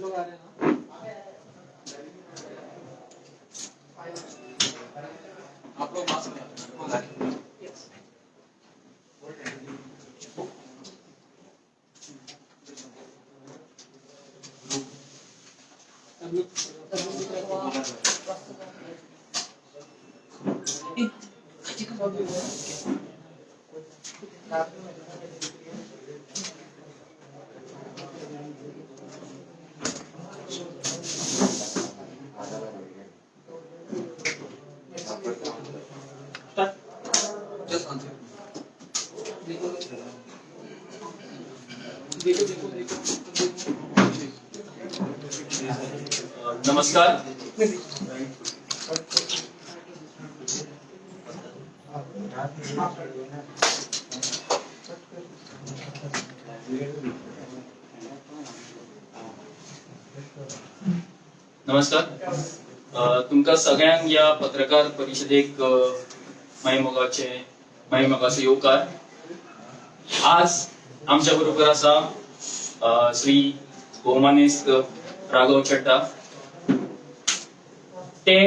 आप लोग मास्क लगाओ। नमस्कार। नमस्कार। तुमकां सगळ्यांक या पत्रकार परिषदेक मागीर येवकार। आज आमच्या बरोबर आसा श्री भौमानेस्त राघव चड्डा। ते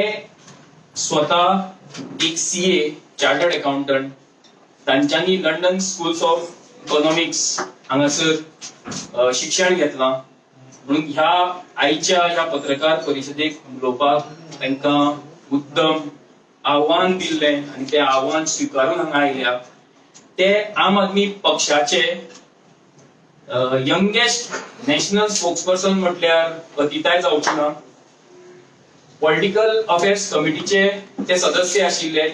स्वतः एक सीए चार्टर्ड अकाउंटंट, तांच्यांनी लंडन स्कूल्स ऑफ इकॉनॉमिक्स हांगासर शिक्षण घेतलां, म्हणून ह्या आयच्या ह्या पत्रकार परिषदेक उलोवपाक तांकां मुद्दम आव्हान दिल्लें आनी ते आव्हान स्विकारून हांगा आयल्या। ते आम आदमी पक्षाचे यंगेस्ट नॅशनल स्पोक्सपर्सन म्हटल्यार अतिताय जावची ना। पॉलिटिकल अफेअर्स कमिटीचे ते सदस्य आशिल्ले,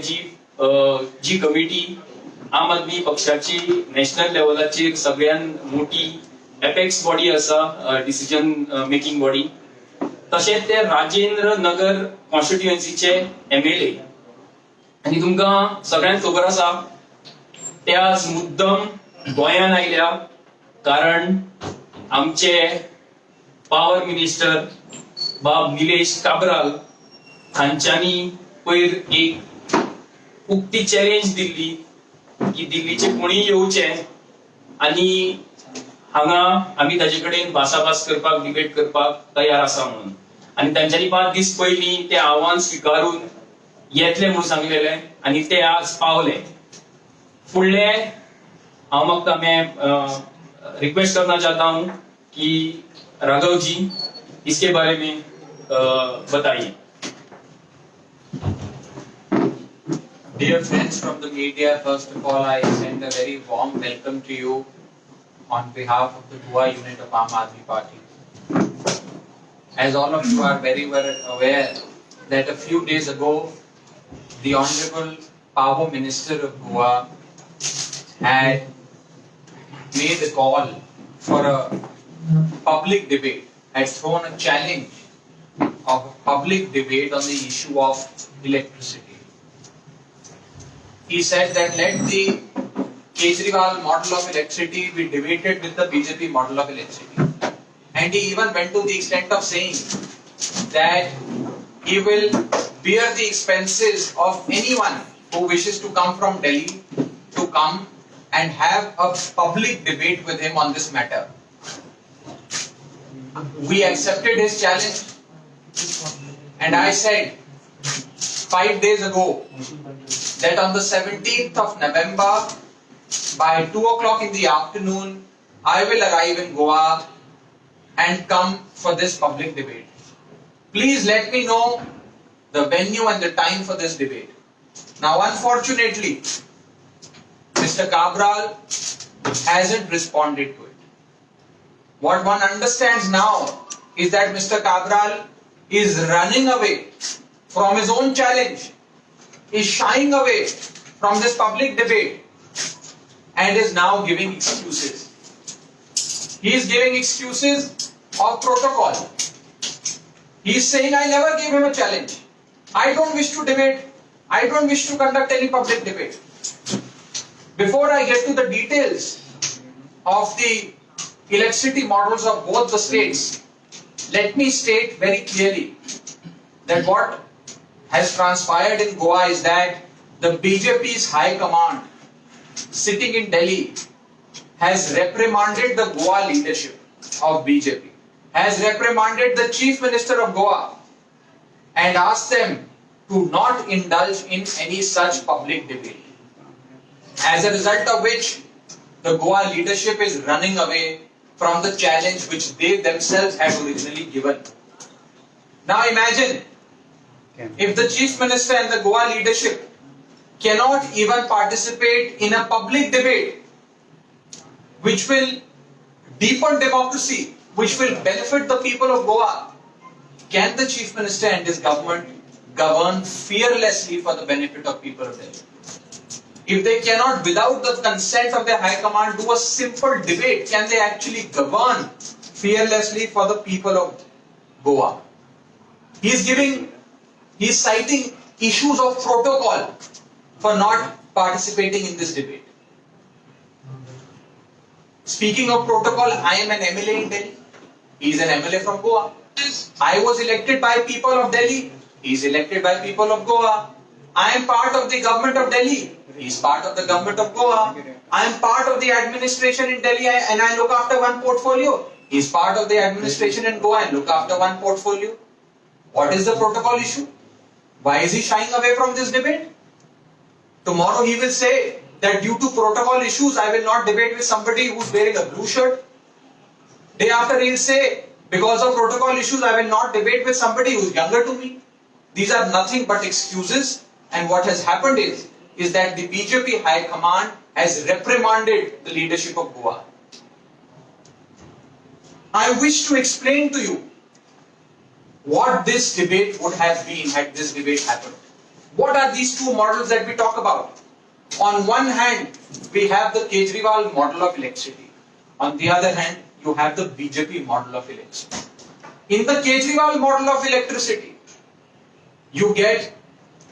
जी कमिटी आम आदमी पक्षाची नॅशनल लेवलाचेर सगळ्यात मोठी एपेक्स बॉडी आसा, डिसिजन मेकिंग बॉडी। तशेंच ते राजेंद्र नगर कॉन्स्टिट्युएन्सीचे MLA। आनी तुमकां सगळ्यांक खबर आसा ते आज मुद्दम गोंयान आयल्या, कारण आमचे पावर मिनिस्टर बाब निलेश काब्राल हांच्यांनी पयर एक उक्ती चॅलेंज दिल्ली की दिल्लीचे कोणी येवचे आनी हांगा आमी ताजे कडेन भासाभास करपाक, डिबेट करपाक तयार आसा म्हणून। आनी तांच्यांनी 5 दीस पयलीं ते आव्हान स्विकारून येतले म्हणून सांगलेले आनी ते आज पावले। फुडले हांव मागता मैं रिक्वेस्ट करना चाहता हूं कि राघव जी इसके बारे में बताइए। Dear friends from the media, first of all, I send a very warm welcome to you on behalf of the Goa unit of Aam Aadmi Party. As all of you are very well aware that a few days ago, the Honorable Power Minister of Goa had made a call for a public debate, had thrown a challenge of a public debate on the issue of electricity. He said that let the Kejriwal model of electricity be debated with the BJP model of electricity. And he even went to the extent of saying that he will bear the expenses of anyone who wishes to come from Delhi to come and have a public debate with him on this matter. We accepted his challenge, and I said 5 days ago that on the 17th of November by 2 o'clock in the afternoon I will arrive in Goa and come for this public debate. Please let me know the venue and the time for this debate. Now unfortunately Mr. Cabral hasn't responded to it. What one understands now is that Mr. Cabral is running away from his own challenge, is shying away from this public debate and is now giving excuses. He is giving excuses of protocol. He is saying, I never gave him a challenge. I don't wish to debate. I don't wish to conduct any public debate. Before I get to the details of the electricity models of both the states, let me state very clearly that what has transpired in Goa is that the BJP's high command sitting in Delhi has reprimanded the Goa leadership of BJP has reprimanded the Chief Minister of Goa and asked them to not indulge in any such public debate. As a result of which, the Goa leadership is running away from the challenge which they themselves had originally given. Now imagine if the Chief Minister and the Goa leadership cannot even participate in a public debate which will deepen democracy, which will benefit the people of Goa. Can the Chief Minister and his government govern fearlessly for the benefit of people of Delhi? If they cannot, without the consent of their High Command, do a simple debate, can they actually govern fearlessly for the people of Goa? He's citing issues of protocol for not participating in this debate. Speaking of protocol, I am an MLA in Delhi. He is an MLA from Goa. I was elected by people of Delhi. He is elected by people of Goa. I am part of the government of Delhi. He is part of the government of Goa. I am part of the administration in Delhi and I look after one portfolio. He is part of the administration in Goa and look after one portfolio. What is the protocol issue? Why is he shying away from this debate? Tomorrow he will say that due to protocol issues, I will not debate with somebody who is wearing a blue shirt. Day after he will say, because of protocol issues, I will not debate with somebody who is younger to me. These are nothing but excuses, and what has happened is that the BJP High Command has reprimanded the leadership of Goa. I wish to explain to you what this debate would have been had this debate happened. What are these two models that we talk about? On one hand, we have the Kejriwal model of electricity. On the other hand, you have the BJP model of electricity. In the Kejriwal model of electricity, you get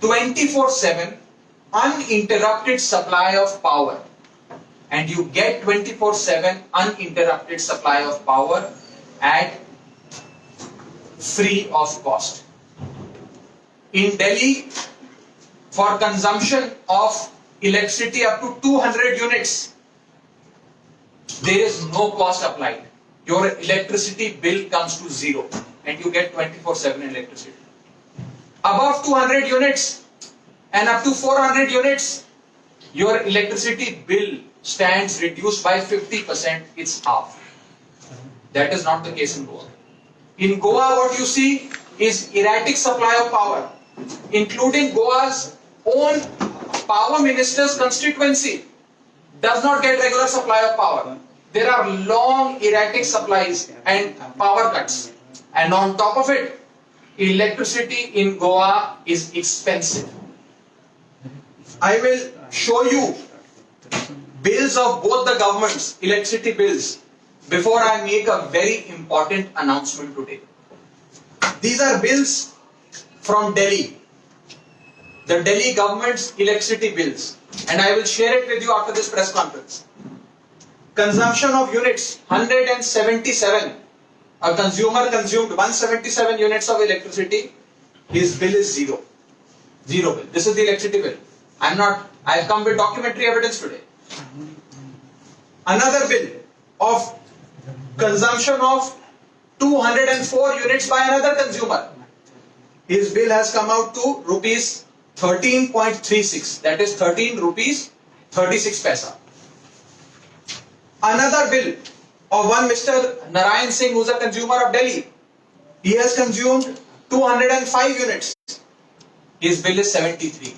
24/7 uninterrupted supply of power. And you get 24/7 uninterrupted supply of power at free of cost. In Delhi, for consumption of electricity up to 200 units, there is no cost applied. Your electricity bill comes to zero and you get 24/7 electricity. Above 200 units and up to 400 units, your electricity bill stands reduced by 50%, it's half. That is not the case in Goa. In Goa, what you see is erratic supply of power, including Goa's own power minister's constituency does not get regular supply of power. There are long erratic supplies and power cuts. And on top of it, electricity in Goa is expensive. I will show you bills of both the governments, electricity bills, before I make a very important announcement today. These are bills from Delhi, the Delhi government's electricity bills, and I will share it with you after this press conference. Consumption of units 177. A consumer consumed 177 units of electricity. His bill is zero. Zero bill. This is the electricity bill. I have come with documentary evidence today. Another bill of consumption of 204 units by another consumer. His bill has come out to rupees 13.36. That is 13 rupees 36 paisa. Another bill of one Mr. Narayan Singh, who is a consumer of Delhi. He has consumed 205 units. His bill is 73.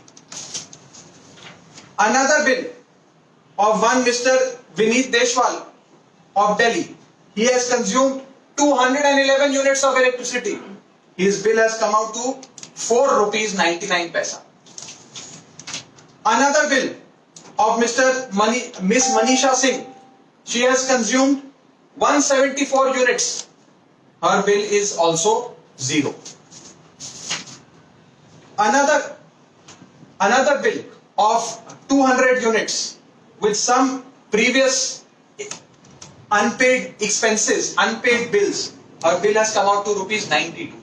Another bill of one Mr. Vineet Deshwal of Delhi. He has consumed 211 units of electricity. His bill has come out to 4 rupees 99 paisa. Another bill of Miss Manisha Singh. She has consumed 174 units. Her bill is also zero. Another bill of 200 units with some previous unpaid expenses, unpaid bills. Her bill has come out to rupees 92.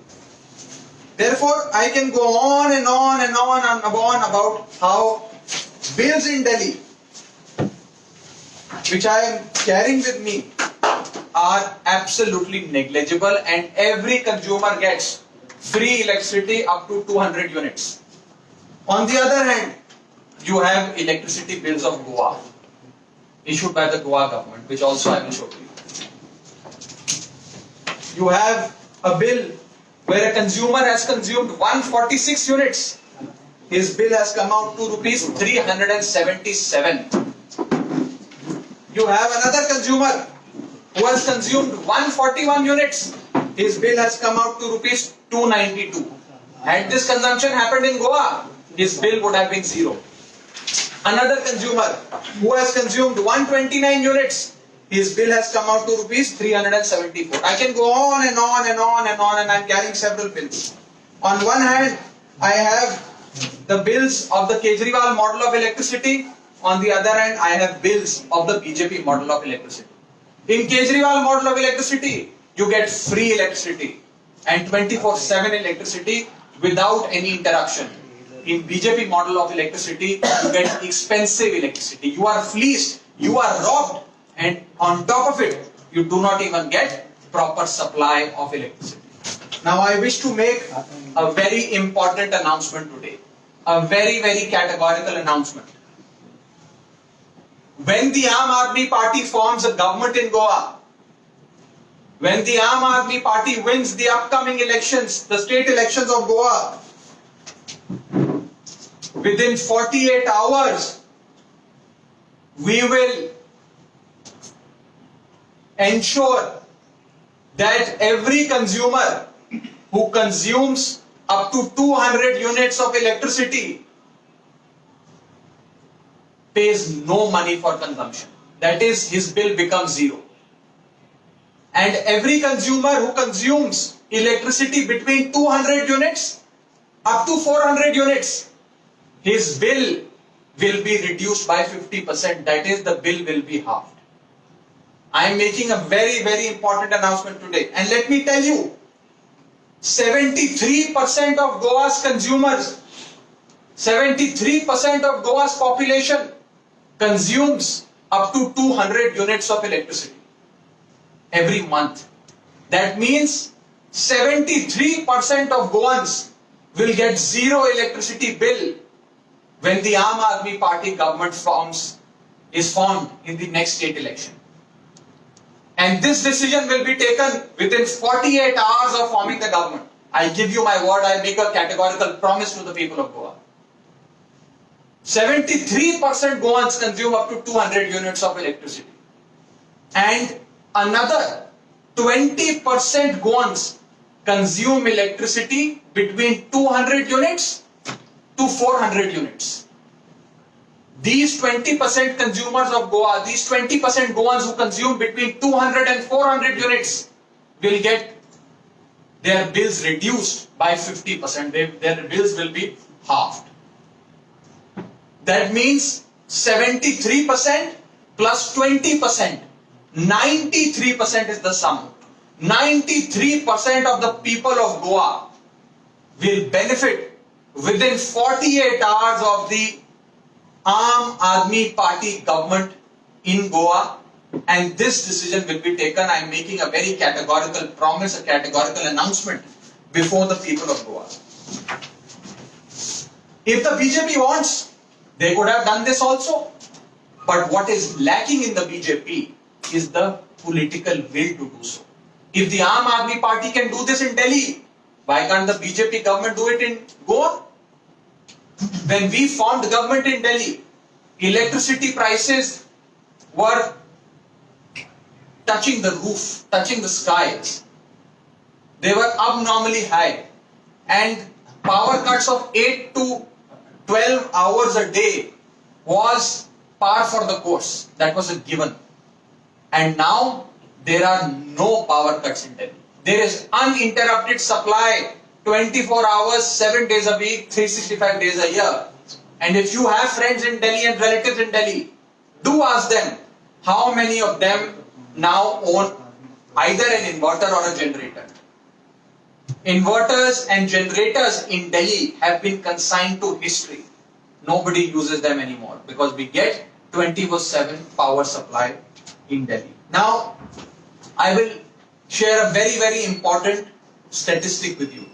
Therefore, I can go on and on and on and on about how bills in Delhi, which I am carrying with me, are absolutely negligible, and every consumer gets free electricity up to 200 units. On the other hand, you have electricity bills of Goa issued by the Goa government, which also I will show to you. You have a bill where a consumer has consumed 146 units. His bill has come out to rupees 377. You have another consumer who has consumed 141 units. His bill has come out to rupees 292. Had this consumption happened in Goa, his bill would have been zero. Another consumer who has consumed 129 units, his bill has come out to rupees 374. I can go on and on and on and on, and I'm carrying several bills. On one hand, I have the bills of the Kejriwal model of electricity. On the other hand, I have bills of the BJP model of electricity. In Kejriwal model of electricity, you get free electricity and 24/7 electricity without any interruption. In BJP model of electricity, you get expensive electricity. You are fleeced, you are robbed, and on top of it, you do not even get proper supply of electricity. Now I wish to make a very important announcement today. A very, very categorical announcement. When the Aam Aadmi Party forms a government in Goa, when the Aam Aadmi Party wins the upcoming elections, the state elections of Goa, within 48 hours, we will ensure that every consumer who consumes up to 200 units of electricity pays no money for consumption. That is, his bill becomes zero. And every consumer who consumes electricity between 200 units up to 400 units, his bill will be reduced by 50%. That is, the bill will be halved. I am making a very, very important announcement today. And let me tell you, 73% of Goa's consumers, 73% of Goa's population consumes up to 200 units of electricity every month. That means 73% of Goans will get zero electricity bill when the Aam Aadmi Party government is formed in the next state election. And this decision will be taken within 48 hours of forming the government. I give you my word, I make a categorical promise to the people of Goa. 73% Goans consume up to 200 units of electricity. And another 20% Goans consume electricity between 200 units to 400 units. These 20% consumers of Goa, these 20% Goans who consume between 200 and 400 units will get their bills reduced by 50%. Their bills will be halved. That means 73% plus 20%. 93% is the sum. 93% of the people of Goa will benefit within 48 hours of the Aam Aadmi Party government in Goa, and this decision will be taken. I am making a very categorical promise, a categorical announcement before the people of Goa. If the BJP wants, they could have done this also. But what is lacking in the BJP is the political will to do so. If the Aam Aadmi Party can do this in Delhi, why can't the BJP government do it in Goa? When we formed government in Delhi, electricity prices were touching the roof, touching the skies. They were abnormally high. And power cuts of 8 to 12 hours a day was par for the course. That was a given. And now there are no power cuts in Delhi. There is uninterrupted supply 24 hours, 7 days a week, 365 days a year. And if you have friends in Delhi and relatives in Delhi, do ask them how many of them now own either an inverter or a generator. Inverters and generators in Delhi have been consigned to history. Nobody uses them anymore because we get 24/7 power supply in Delhi. Now, I will share a very important statistic with you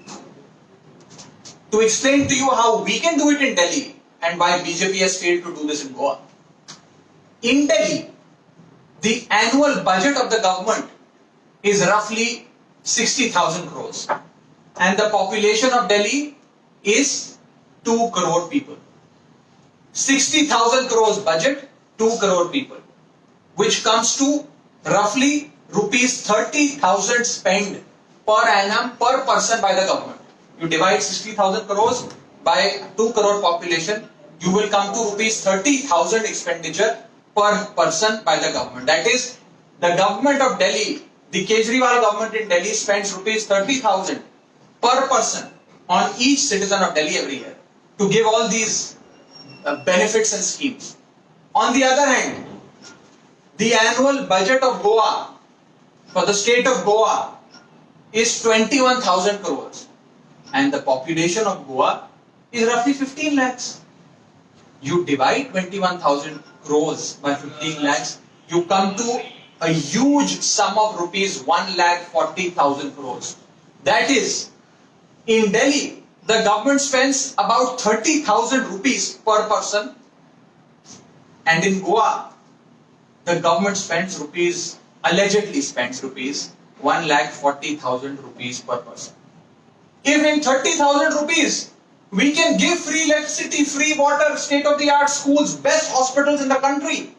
to explain to you how we can do it in Delhi and why BJP has failed to do this in Goa. In Delhi, the annual budget of the government is roughly 60,000 crores and the population of Delhi is 2 crore people. 60,000 crores budget, 2 crore people, which comes to roughly rupees 30,000 spent per annum per person by the government. You divide 60,000 crores by 2 crore population, you will come to rupees 30,000 expenditure per person by the government. That is, the government of Delhi, the Kejriwal government in Delhi spends rupees 30,000 per person on each citizen of Delhi every year to give all these benefits and schemes. On the other hand, the annual budget of Goa for the state of Goa is 21,000 crores and the population of Goa is roughly 15 lakhs. You divide 21,000 crores by 15 lakhs, you come to a huge sum of rupees 1,40,000 crores. That is, in Delhi, the government spends about 30,000 rupees per person, and in Goa, the government spends rupees, allegedly spends rupees 1,40,000 rupees per person. If in 30,000 rupees, we can give free electricity, free water, state-of-the-art schools, best hospitals in the country,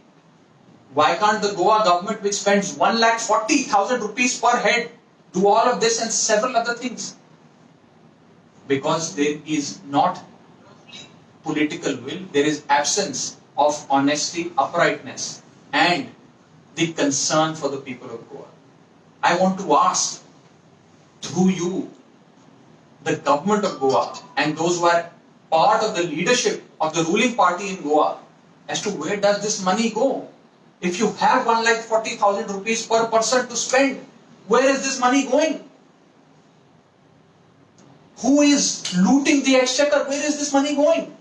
why can't the Goa government, which spends 1,40,000 rupees per head, do all of this and several other things? Because there is not political will, there is absence of honesty, uprightness, and the concern for the people of Goa. I want to ask, through you, the government of Goa and those who are part of the leadership of the ruling party in Goa, as to where does this money go? If you have 1,40,000 rupees per person to spend, where is this money going? Who is looting the exchequer? Where is this money going?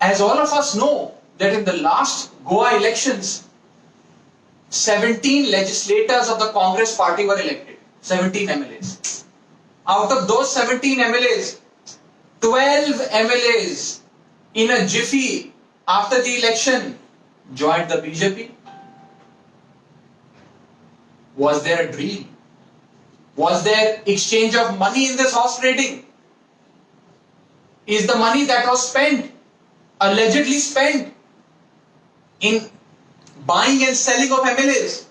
As all of us know, that in the last Goa elections, 17 legislators of the Congress party were elected, 17 MLAs. Out of those 17 MLAs, 12 MLAs in a jiffy after the election joined the BJP. Was there a deal? Was there exchange of money in this horse trading? Is the money that was spent, allegedly spent, in buying and selling of MLAs,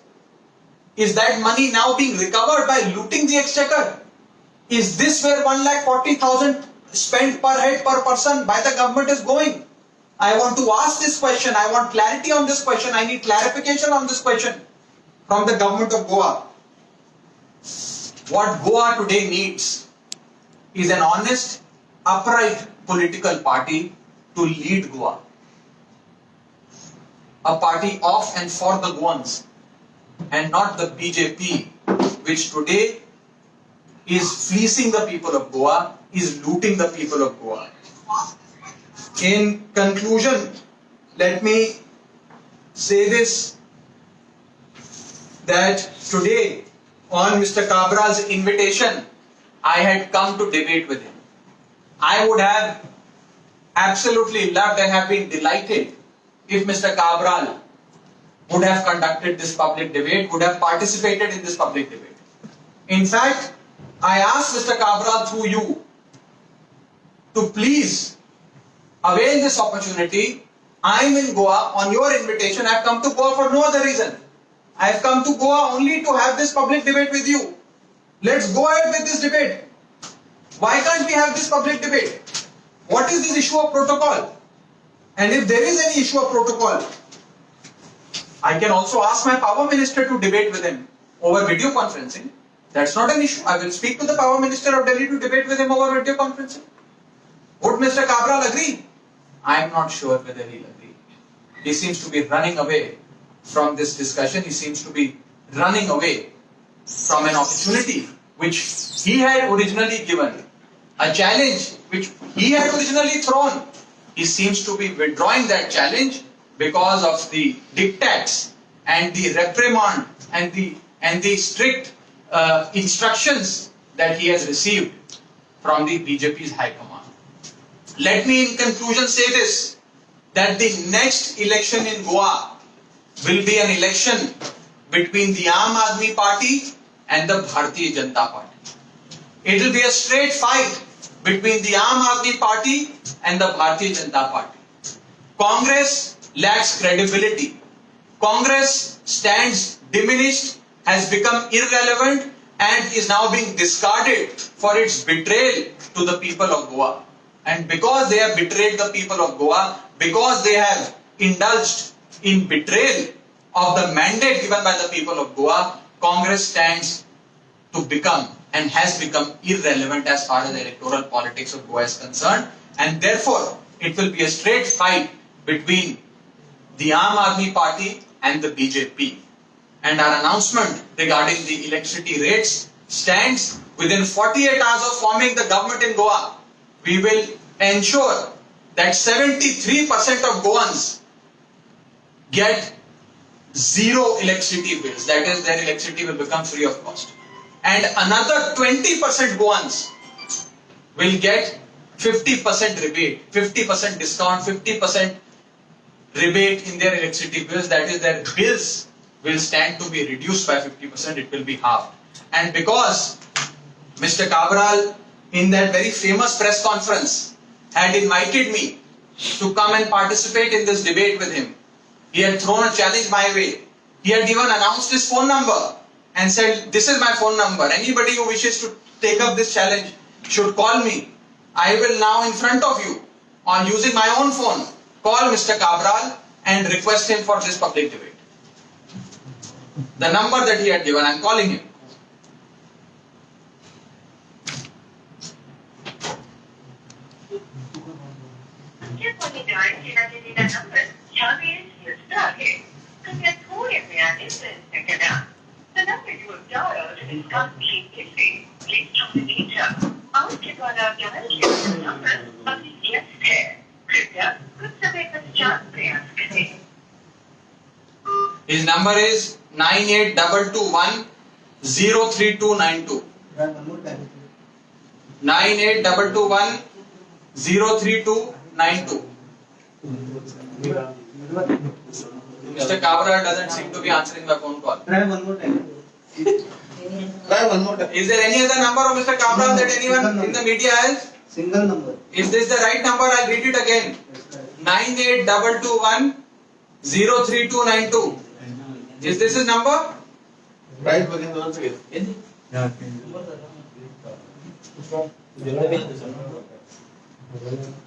is that money now being recovered by looting the exchequer? Is this where 1,40,000 spent per head per person by the government is going? I want to ask this question. I want clarity on this question. I need clarification on this question from the government of Goa. What Goa today needs is an honest, upright political party to lead Goa. A party of and for the Goans, and not the BJP, which today is fleecing the people of Goa, is looting the people of Goa. In conclusion, let me say this, that today, on Mr. Kabra's invitation, I had come to debate with him. I would have absolutely loved and have been delighted if Mr. Cabral would have conducted this public debate, would have participated in this public debate. In fact, I asked Mr. Cabral through you to please avail this opportunity. I am in Goa on your invitation. I have come to Goa for no other reason. I have come to Goa only to have this public debate with you. Let's go ahead with this debate. Why can't we have this public debate? What is this issue of protocol? And if there is any issue of protocol, I can also ask my power minister to debate with him over video conferencing. That's not an issue. I will speak to the power minister of Delhi to debate with him over video conferencing. Would Mr. Cabral agree? I am not sure whether he'll agree. He seems to be running away from this discussion. He seems to be running away from an opportunity which he had originally given, a challenge which he had originally thrown. He seems to be withdrawing that challenge because of the diktats and the reprimand and the strict instructions that he has received from the BJP's high command. Let me in conclusion say this, that the next election in Goa will be an election between the Aam Aadmi Party and the Bharatiya Janata Party. It will be a straight fight between the Aam Aadmi Party and the Bharatiya Janata Party. Congress lacks credibility. Congress stands diminished, has become irrelevant, and is now being discarded for its betrayal to the people of Goa. And because they have betrayed the people of Goa, because they have indulged in betrayal of the mandate given by the people of Goa, Congress stands to become and has become irrelevant as far as the electoral politics of Goa is concerned. And therefore, it will be a straight fight between the Aam Aadmi Party and the BJP. And our announcement regarding the electricity rates stands. Within 48 hours of forming the government in Goa, we will ensure that 73% of Goans get zero electricity bills. That is, their electricity will become free of cost. And another 20% Goans will get 50% rebate, 50% discount, 50% rebate in their electricity bills. That is, their bills will stand to be reduced by 50%, it will be halved. And because Mr. Cabral, in that very famous press conference, had invited me to come and participate in this debate with him, he had thrown a challenge my way. He had even announced his phone number and said, "This is my phone number. Anybody who wishes to take up this challenge should call me. I will now in front of you, on using my own phone, call Mr. Cabral and request him for this public debate." The number that he had given, I am calling him. The number you have dialed is currently busy. Please try later. आपके द्वारा dial किया गया number अभी व्यस्त है. कृपया कुछ समय पश्चात प्रयास करें. His number is 9822103292. 9822103292. Mr. Cabral doesn't seem to be answering my phone call. Try one more time. Try one more time. Is there any other number of Mr. Cabral that anyone in the media has? Single number. Is this the right number? I'll read it again. 9822103292. Is this his number? Right again once again.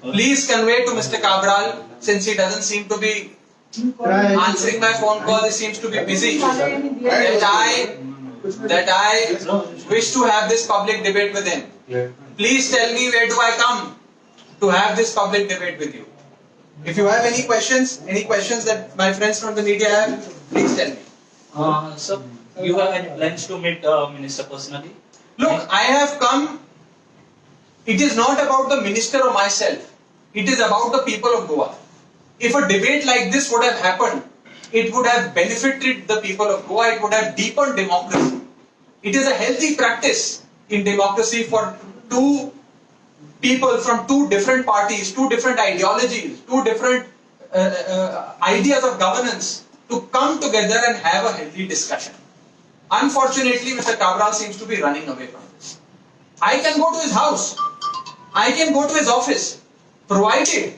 Please convey to Mr. Cabral, since he doesn't seem to be answering my phone call, he seems to be busy, that I wish to have this public debate with him. Please tell me, where do I come to have this public debate with you? If you have any questions that my friends from the media have, please tell me. Sir, you have any plans to meet Minister personally? Look, I have come. It is not about the minister or myself. It is about the people of Goa. If a debate like this would have happened, it would have benefited the people of Goa. It would have deepened democracy. It is a healthy practice in democracy for two people from two different parties, two different ideologies, two different ideas of governance to come together and have a healthy discussion. Unfortunately, Mr. Cabral seems to be running away from this. I can go to his house. I can go to his office, provided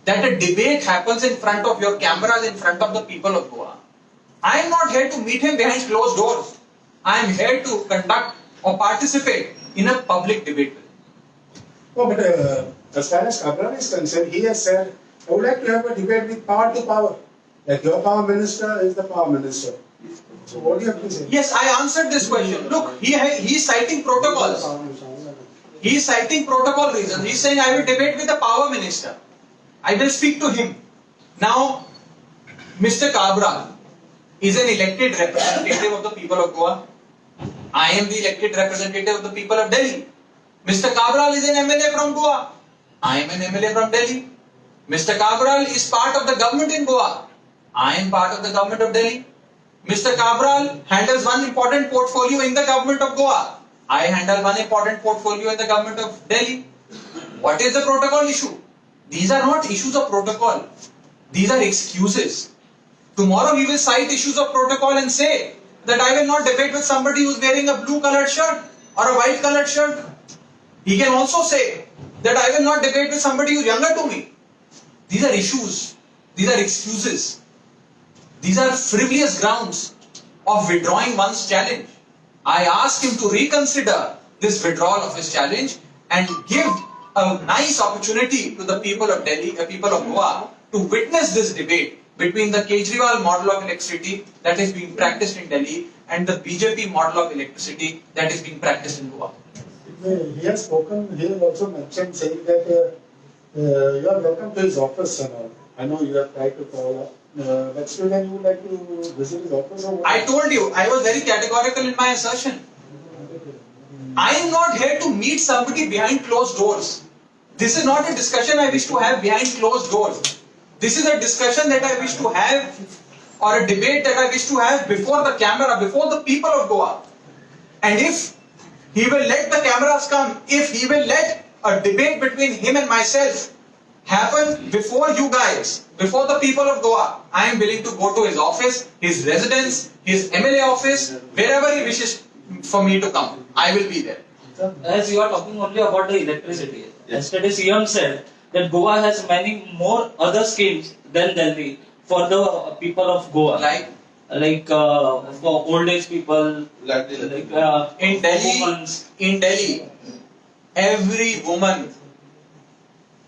that a debate happens in front of your cameras, in front of the people of Goa. I am not here to meet him behind closed doors. I am here to conduct or participate in a public debate with him. No, but as far as Cabral is concerned, he has said, I would like to have a debate with power to power. Like your power minister is the power minister. So what do you have to say? Yes, I answered this question. Look, he is citing protocols. He is citing protocol reasons. He is saying, I will debate with the power minister. I will speak to him. Now, Mr. Cabral is an elected representative of the people of Goa. I am the elected representative of the people of Delhi. Mr. Cabral is an MLA from Goa. I am an MLA from Delhi. Mr. Cabral is part of the government in Goa. I am part of the government of Delhi. Mr. Cabral handles one important portfolio in the government of Goa. I handle one important portfolio in the government of Delhi. What is the protocol issue? These are not issues of protocol. These are excuses. Tomorrow he will cite issues of protocol and say that I will not debate with somebody who is wearing a blue colored shirt or a white colored shirt. He can also say that I will not debate with somebody who is younger to me. These are issues. These are excuses. These are frivolous grounds of withdrawing one's challenge. I ask him to reconsider this withdrawal of his challenge and give a nice opportunity to the people of Delhi, the people of Goa, to witness this debate between the Kejriwal model of electricity that is being practiced in Delhi and the BJP model of electricity that is being practiced in Goa. He has spoken, he has also mentioned saying that you are welcome to his office and all. I know you have tried to call up. But still then you would like to visit his office or what? I told you, I was very categorical in my assertion. I am not here to meet somebody behind closed doors. This is not a discussion I wish to have behind closed doors. This is a discussion that I wish to have, or a debate that I wish to have before the camera, before the people of Goa. And if he will let the cameras come, if he will let a debate between him and myself happen before you guys, before the people of Goa, I am willing to go to his office, his residence, his MLA office, wherever he wishes for me to come. I will be there. As you are talking only about the electricity, yesterday CM said that Goa has many more other schemes than Delhi for the people of Goa. Like for old age people, In Delhi, every woman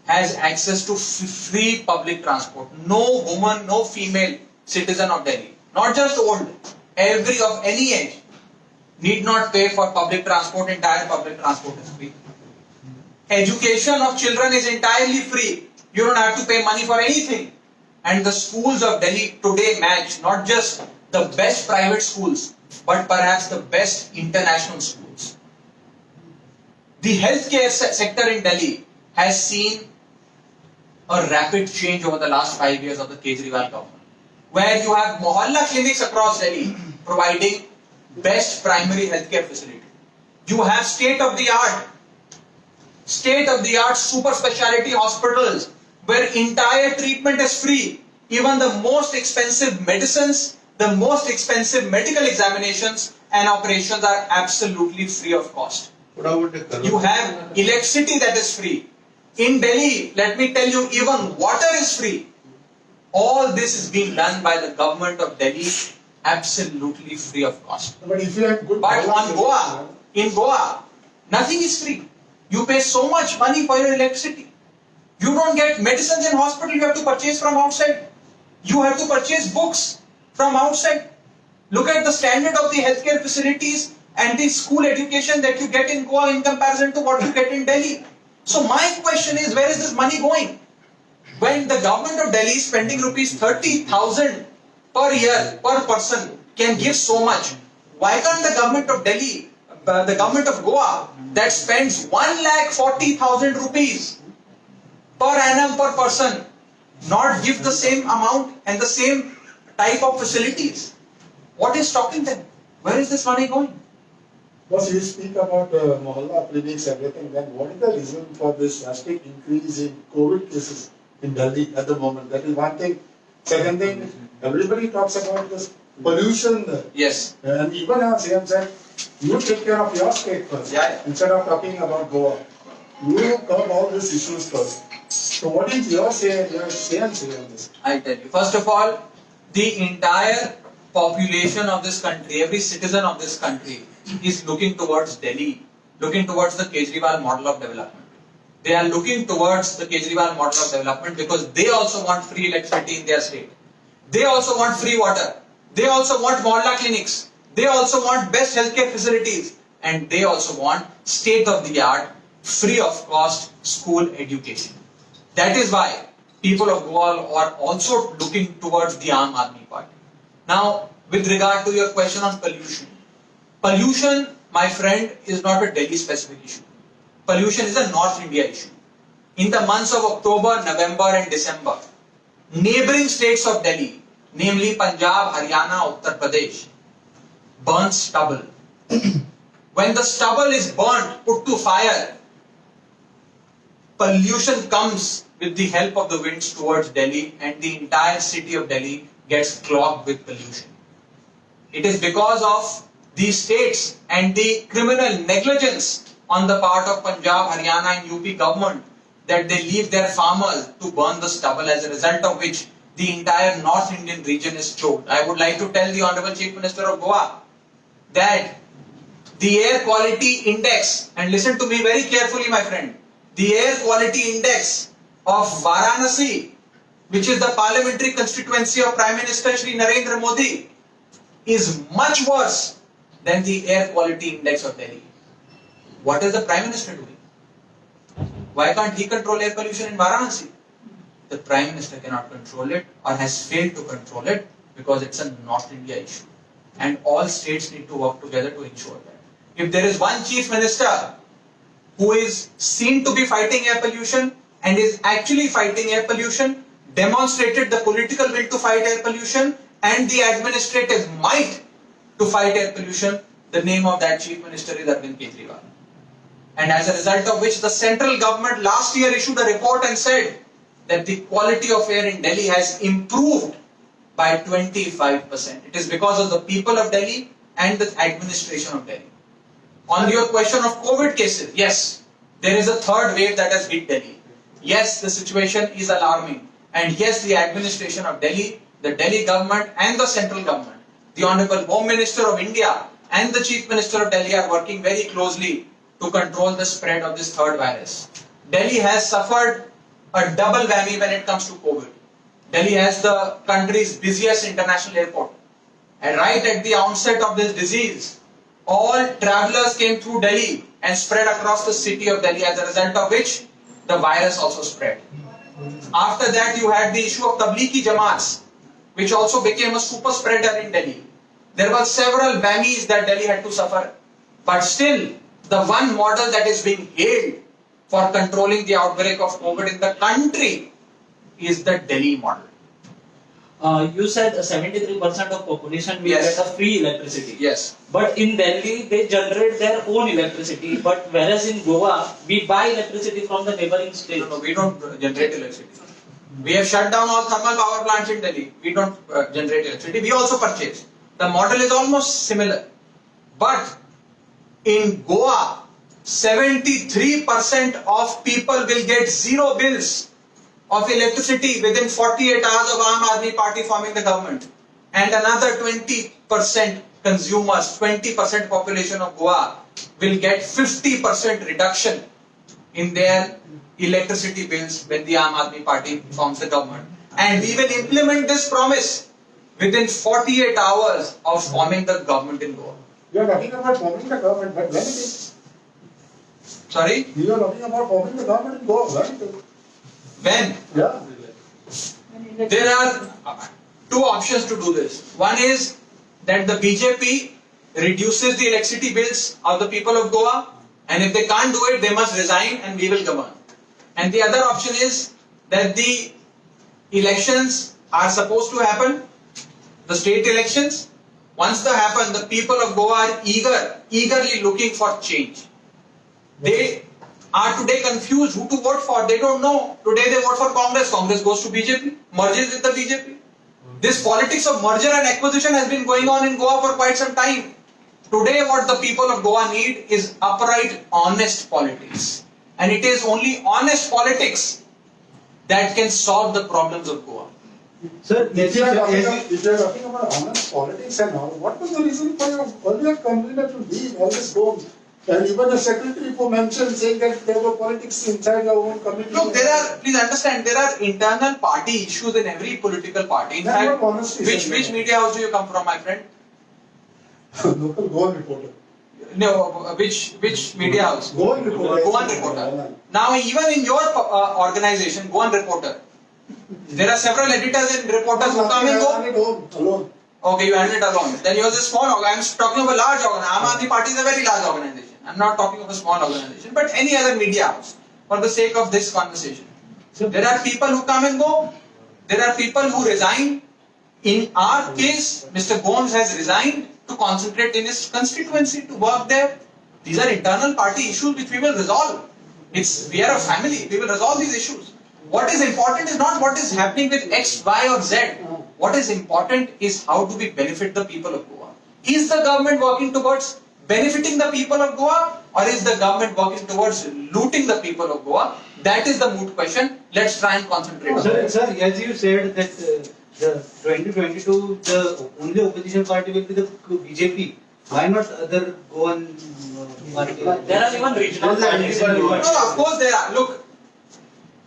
has access to free public transport. No woman, no female citizen of Delhi, not just old, every of any age, need not pay for public transport. Entire public transport is free. Education of children is entirely free. You don't have to pay money for anything. And the schools of Delhi today match not just the best private schools, but perhaps the best international schools. The healthcare sector in Delhi has seen a rapid change over the last 5 years of the Kejriwal government, where you have mohalla clinics across Delhi providing best primary healthcare facility. You have state-of-the-art super speciality hospitals where entire treatment is free. Even the most expensive medicines, the most expensive medical examinations and operations are absolutely free of cost. You have electricity that is free. In Delhi, let me tell you, even water is free. All this is being done by the government of Delhi, absolutely free of cost. But if you have good But in Goa, nothing is free. You pay so much money for your electricity. You don't get medicines in hospital, you have to purchase from outside. You have to purchase books from outside. Look at the standard of the healthcare facilities and the school education that you get in Goa in comparison to what you get in Delhi. So my question is, where is this money going? When the government of Delhi is spending rupees 30,000 per year, per person, can give so much, why can't the government of Delhi, the government of Goa, that spends 1,40,000 rupees per annum per person, not give the same amount and the same type of facilities? What is stopping them? Where is this money going? Boss, you speak about mohalla clinics, everything, then what is the reason for this drastic increase in COVID cases in Delhi at the moment? That is one thing. Second thing, everybody talks about this pollution. Yes. And even our CM said, you take care of your state first, instead of talking about Goa. You curb all these issues first. So what is your say on this? I tell you. First of all, the entire population of this country, every citizen of this country is looking towards Delhi, looking towards the Kejriwal model of development. They are looking towards the Kejriwal model of development because they also want free electricity in their state. They also want free water. They also want mohalla clinics. They also want best healthcare facilities. And they also want state-of-the-art, free of cost school education. That is why people of Goa are also looking towards the Aam Aadmi Party. Now, with regard to your question on pollution. Pollution, my friend, is not a Delhi specific issue. Pollution is a North India issue. In the months of October, November and December, neighboring states of Delhi namely Punjab, Haryana, Uttar Pradesh, burn stubble. When the stubble is burnt, put to fire, pollution comes with the help of the winds towards Delhi, and the entire city of Delhi gets clogged with pollution. It is because of the states and the criminal negligence on the part of Punjab, Haryana and UP government that they leave their farmers to burn the stubble, as a result of which the entire North Indian region is choked. I would like to tell the Honorable Chief Minister of Goa that the air quality index, and listen to me very carefully my friend, the air quality index of Varanasi, which is the parliamentary constituency of Prime Minister Shri Narendra Modi, is much worse than the air quality index of Delhi. What is the Prime Minister doing? Why can't he control air pollution in Varanasi? The Prime Minister cannot control it, or has failed to control it, because it's a North India issue. And all states need to work together to ensure that. If there is one Chief Minister who is seen to be fighting air pollution and is actually fighting air pollution, demonstrated the political will to fight air pollution and the administrative might to fight air pollution, the name of that Chief Minister is Arvind Kejriwal. And as a result of which the central government last year issued a report and said that the quality of air in Delhi has improved by 25%. It is because of the people of Delhi and the administration of Delhi. On your question of COVID cases, yes, there is a third wave that has hit Delhi. Yes, the situation is alarming. And yes, the administration of Delhi, the Delhi government and the central government, the Honorable Home Minister of India and the Chief Minister of Delhi are working very closely to control the spread of this third virus. Delhi has suffered a double whammy when it comes to COVID. Delhi has the country's busiest international airport. And right at the onset of this disease, all travelers came through Delhi and spread across the city of Delhi, as a result of which the virus also spread. After that, you had the issue of Tablighi Jamaats, which also became a super spreader in Delhi. There were several whammies that Delhi had to suffer. But still, the one model that is being hailed for controlling the outbreak of COVID in the country is the Delhi model. You said 73% of population will Yes. get a free electricity. Yes. But in Delhi, they generate their own electricity. But whereas in Goa, we buy electricity from the neighboring states. No, we don't generate electricity. We have shut down all thermal power plants in Delhi. We don't generate electricity. We also purchase. The model is almost similar. But in Goa, 73% of people will get zero bills of electricity within 48 hours of Aam Aadmi Party forming the government. And another 20% consumers, 20% population of Goa will get 50% reduction in their electricity bills when the Aam Aadmi Party forms the government. And we will implement this promise within 48 hours of forming the government in Goa. You are talking about forming the government, but when it is? Sorry? You are talking about forming the government in Goa, when? When? Yeah. There are two options to do this. One is that the BJP reduces the electricity bills of the people of Goa, and if they can't do it, they must resign and we will govern. And the other option is that the elections are supposed to happen, the state elections. Once they happen, the people of Goa are eagerly looking for change. They are today confused who to vote for. They don't know. Today they vote for Congress. Congress goes to BJP, merges with the BJP. This politics of merger and acquisition has been going on in Goa for quite some time. Today what the people of Goa need is upright, honest politics. And it is only honest politics that can solve the problems of Goa. Sir, If you are talking about honest politics and all, what was the reason for your earlier convener to leave all this home? And even the secretary who mentioned saying that there were politics inside your own committee. Look, please understand, there are internal party issues in every political party. In That's fact, what honesty is. which media house do you come from, my friend? Local Goan reporter. No, which media house? Goan reporter. Goan reporter. Now, even in your organization, Goan reporter, there are several editors and reporters who come and go. Alone. Okay, you handle it alone. Then yours is small. I'm talking of a large organization. Aam Aadmi Party is a very large organization. I'm not talking of a small organization, but any other media house, for the sake of this conversation. There are people who come and go. There are people who resign. In our case, Mr. Gomes has resigned to concentrate in his constituency to work there. These are internal party issues which we will resolve. We are a family. We will resolve these issues. What is important is not what is happening with X, Y, or Z. What is important is how do we benefit the people of Goa. Is the government working towards benefiting the people of Goa, or is the government working towards looting the people of Goa? That is the moot question. Let's try and concentrate on that. Sir, as you said that the 2022, the only opposition party will be the BJP. Why not other Goan party? There are even regional parties. No, of course there are. Look,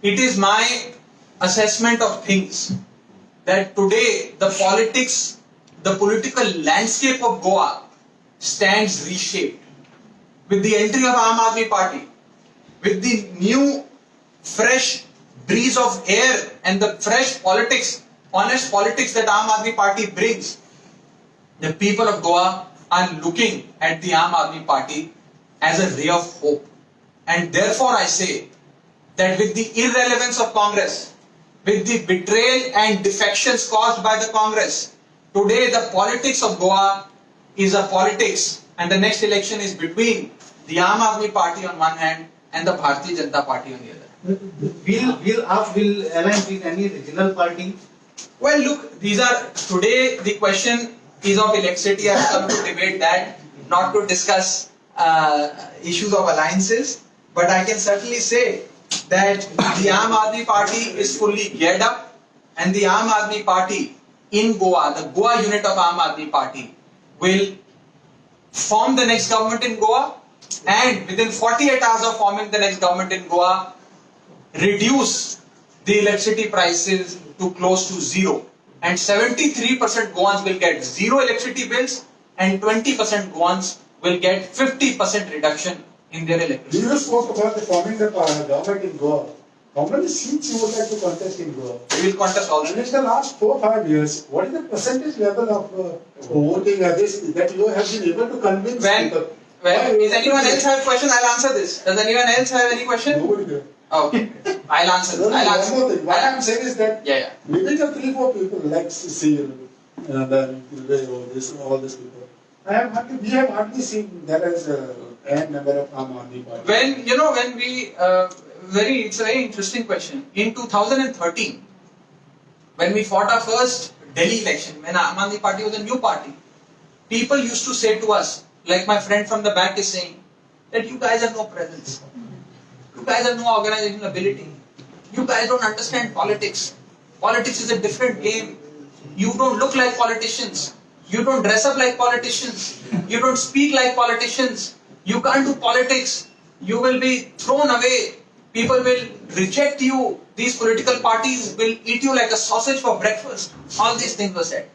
it is my assessment of things that today the political landscape of Goa stands reshaped. With the entry of Aam Aadmi Party, with the new fresh breeze of air and the fresh politics, honest politics that Aam Aadmi Party brings, the people of Goa are looking at the Aam Aadmi Party as a ray of hope. And therefore I say that with the irrelevance of Congress, with the betrayal and defections caused by the Congress, today the politics of Goa is a politics, and the next election is between the Aam Aadmi Party on one hand and the Bharatiya Janata Party on the other. Will AAP will align with any regional party? Well, look, today the question is of electricity. I have come to debate that, not to discuss issues of alliances, but I can certainly say that the Aam Aadmi Party is fully geared up, and the Aam Aadmi Party in Goa, the Goa unit of Aam Aadmi Party, will form the next government in Goa, and within 48 hours of forming the next government in Goa, reduce the electricity prices to close to zero. And 73% Goans will get zero electricity bills, and 20% Goans will get 50% reduction in their electricity. You spoke about the forming the government in Goa. How many seats you would like to contest in Goa? We will contest all And the in the last 4 or 5 years, what is the percentage level of voting that you have been able to convince people? Does anyone else have a question? I'll answer this. Does anyone else have any question? Nobody there. Okay, I'll answer this. One more thing. What I'm saying is that Yeah. within the 3-4 people like Cecile and then all these people, we have hardly seen that as a n number of Aam Aadmi Party. It's a very interesting question. In 2013, when we fought our first Delhi election, when Aam Aadmi Party was a new party, people used to say to us, like my friend from the back is saying, that you guys have no presence. You guys have no organizational ability. You guys don't understand politics. Politics is a different game. You don't look like politicians. You don't dress up like politicians. You don't speak like politicians. You can't do politics. You will be thrown away. People will reject you. These political parties will eat you like a sausage for breakfast. All these things were said.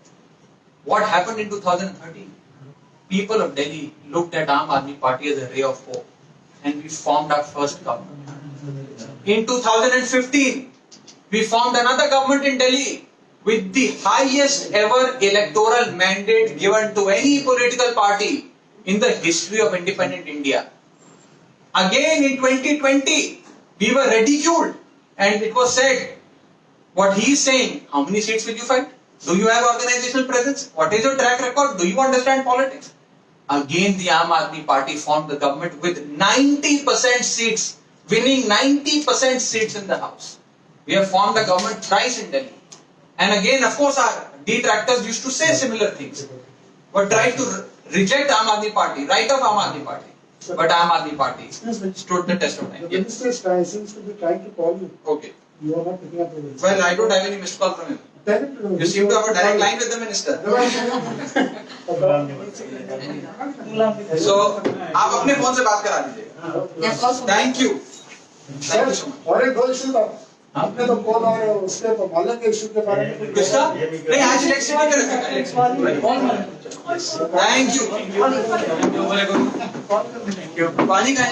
What happened in 2013? People of Delhi looked at Aam Aadmi Party as a ray of hope, and we formed our first government. In 2015, we formed another government in Delhi with the highest ever electoral mandate given to any political party in the history of independent India. Again in 2020, we were ridiculed, and it was said, what he is saying, how many seats will you fight? Do you have organizational presence? What is your track record? Do you understand politics? Again, the Aam Aadmi Party formed the government with 90% seats, winning 90% seats in the House. We have formed a government thrice in Delhi. And again, of course, our detractors used to say similar things, but tried to reject Aam Aadmi Party, write off Aam Aadmi Party. But Aam Aadmi Party stood the test of time. The minister seems to be trying to call you. Okay. You are not picking up the phone. Well, I don't have any missed call from him. Tell him to You seem to have a direct line with the minister. So, आप अपने phone से बात करा दीजिए. Thank you. Thank you so much. और एक दो issue था. आपने तो कॉल और उसके मालूम के इशू के बारे में किसका? नहीं, आज इलेक्ट्रिसिटी का रखा. Thank you. पानी का है.